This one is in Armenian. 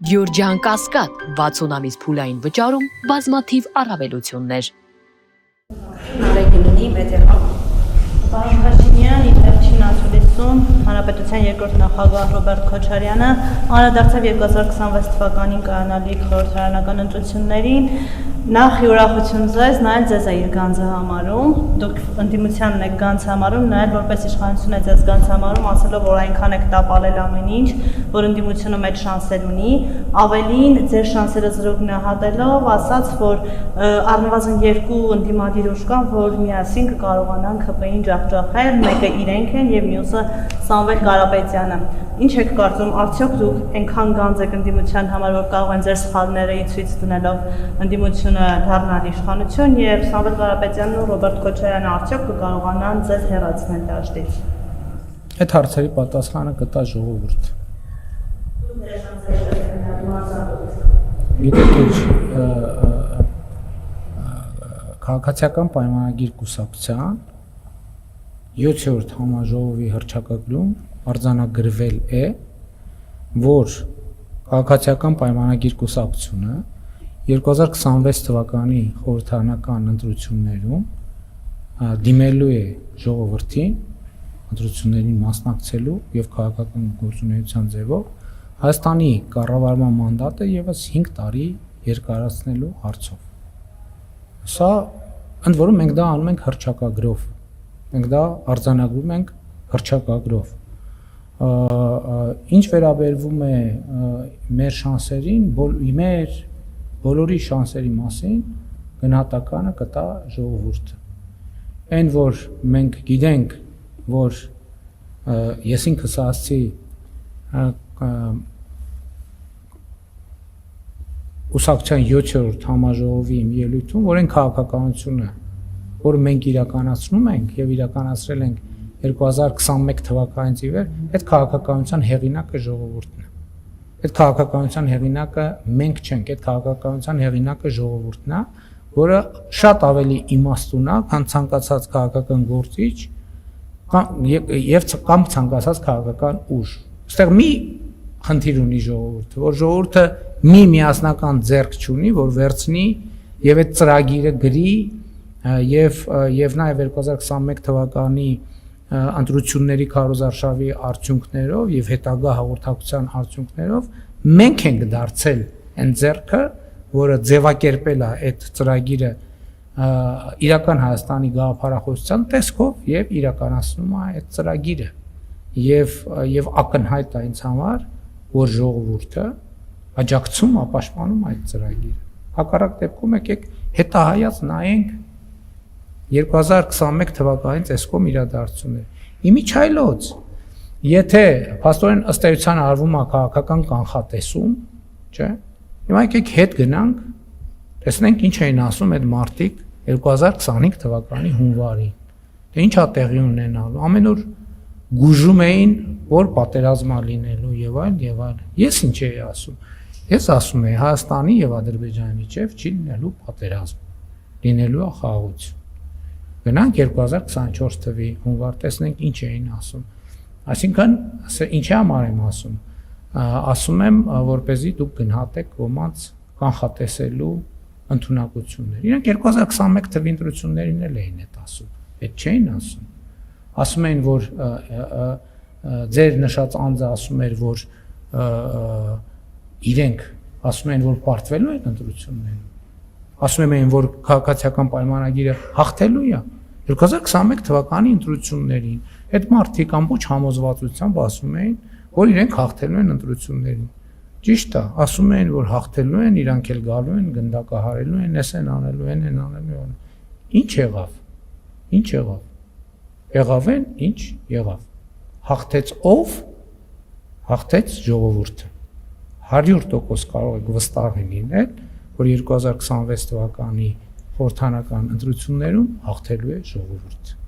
Գյորջյան Կասկադ 60 ամիս փուլային վճարում բազմաթիվ առավելություններ։ Նարեկինի մեդիա Պարոն Փաշինյան, իր վերջին ասուլիսում Հանրապետության երկրորդ նախագահ Ռոբերտ Քոչարյանը անդրադարձավ 2026 թվականին կայանալիք խորհրդարանական ընտրություններին։ Նախ ուրախություն ձեզ, նայել ձեզ է իր գանձը համարում, դուք ընդդիմությանն եք գանձ համարում, նայել որպես իշխանություն է ձեզ գանձ համարում, ասելով, որ այնքան եք տապալել ամեն ինչ, որ ընդդիմությունը մեծ շանսեր ունի, ավելին ձեր շանսերը զրո գնահատելով, ասաց, որ առնվազն երկու ընդդիմադիր ուժ կան, որ միասին կկարողանան ՀՊ-ին ջախջախել, մեկը իրենք են եւ մյուսը Սամվել Կարապետյանը։ Ինչ եք կարծում, արդյոք դուք այնքան գանձ եք ընդդիմության համար, որ կարող են ձեր սխալները ցույց դնելով ընդդիմությունը դառնալ իշխանություն եւ Սամվել Կարապետյանն ու Ռոբերտ Քոչարյանը արդյոք կկարողանան ձեզ հեռացնել դաշտից։ Այդ հարցերի պատասխանը կտա ժողովուրդը։ Գիտեք, քաղաքացիական պայմանագիր կուսակցության 7-րդ համաժողովի հռչակագրում արձանագրվել է, որ քաղաքացիական պայմանագիր կուսակցությունը 2026 թվականի խորհրդարանական ընտրություններում դիմելու է ժողովրդին ընտրություններին մասնակցելու եւ քաղաքական գործունեության ձևով Հայաստանի կառավարման մանդատը եւս 5 տարի երկարացնելու հարցով։ Սա ընդ որում մենք դա անում ենք հռչակագրով։ Մենք դա արձանագրում ենք հռչակագրով։ Ինչ վերաբերվում է մեր շանսերին, մեր բոլորի շանսերի մասին գնահատականը կտա ժողովուրդը։ Այն որ մենք գիտենք, որ ես ինքս ասացի կուսակցության 7-րդ համաժողովի իմ ելույթում, որ այն քաղաքականությունը, որ մենք իրականացնում ենք եւ իրականացրել ենք 2021 թվականից ի վեր, այդ քաղաքականության հեղինակը ժողովուրդն է։ Այդ քաղաքականության հեղինակը մենք չենք, այդ քաղաքականության հեղինակը ժողովուրդն է, որը շատ ավելի իմաստուն է, քան ցանկացած քաղաքական գործիչ կամ ցանկացած քաղաքական ուժ։ Այստեղ մի խնդիր ունի ժողովուրդը, որ ժողովուրդը մի միասնական ձեռք չունի, որ վերցնի եւ այդ ծրագիրը գրի եւ նաեւ 2021 թվականի ընտրությունների քարոզարշավի արդյունքներով եւ հետագա հաղորդակցության արդյունքներով մենք ենք դարձել այն ձեռքը, որը ձևակերպել է այդ ծրագիրը իրական Հայաստանի գաղափարախոսության տեսքով եւ իրականացնում է այդ ծրագիրը եւ ակնհայտ է ինձ համար, որ ժողովուրդը աջակցում է, պաշտպանում այդ ծրագիրը։ Հակառակ դեպքում եկեք հետահայաց նայենք 2021 թվականից էսկոմ իրադարձություններ։ Իմիջայլոց, եթե փաստորեն ըստ էության արվում է քաղաքական կանխատեսում, չէ՞։ Հիմա եկեք հետ գնանք, տեսնենք ինչ էին ասում այդ մարտիկ 2025 թվականի հունվարին։ Դե ի՞նչ է տեղի ունենալու։ Ամեն օր գուժում էին, որ պատերազմա լինելու եւ այլ եւ այլ։ Ես ինչ էի ասում։ Ես ասում եի Հայաստանի եւ Ադրբեջանի միջեւ չի լինելու պատերազմ։ Լինելու է խաղաղություն։ Գնանք 2024 թվականի հունվար, տեսնենք ինչ էին ասում։ Այսինքն, ինչի համար եմ ասում։ Ասում եմ, որպեսզի դուք գնահատեք ոմանց կանխատեսելու ընդունակություններ։ Իրանք 2021 թվականի ընտրություններին էլ էին այդ ասում։ Այդ չէին ասում։ Ասում էին, որ ձեր նշած անձը ասում էր, որ իրենք ասում են, որ պարտվելու են ընտրություններին։ Ասում են, որ քաղաքացիական պայմանագիրը հաղթելու է 2021 թվականի ընտրություններին։ Այդ մարդիկ ամբողջ համոզվածությամբ ասում էին, որ իրենք հաղթելու են ընտրություններին։ Ճիշտ է, ասում են, որ հաղթելու են, իրանք էլ գալու են, գնդակահարելու են, էս են անելու են, այն անելու են։ Ինչ եղավ։ Ինչ եղավ։ Եղավ են, ինչ եղավ։ Հաղթեց ով։ Հաղթեց ժողովուրդը։ 100% կարող եք վստահ լինել, որ 2026 թվականի խորհրդարանական ընտրություններում հաղթելու է ժողովուրդը։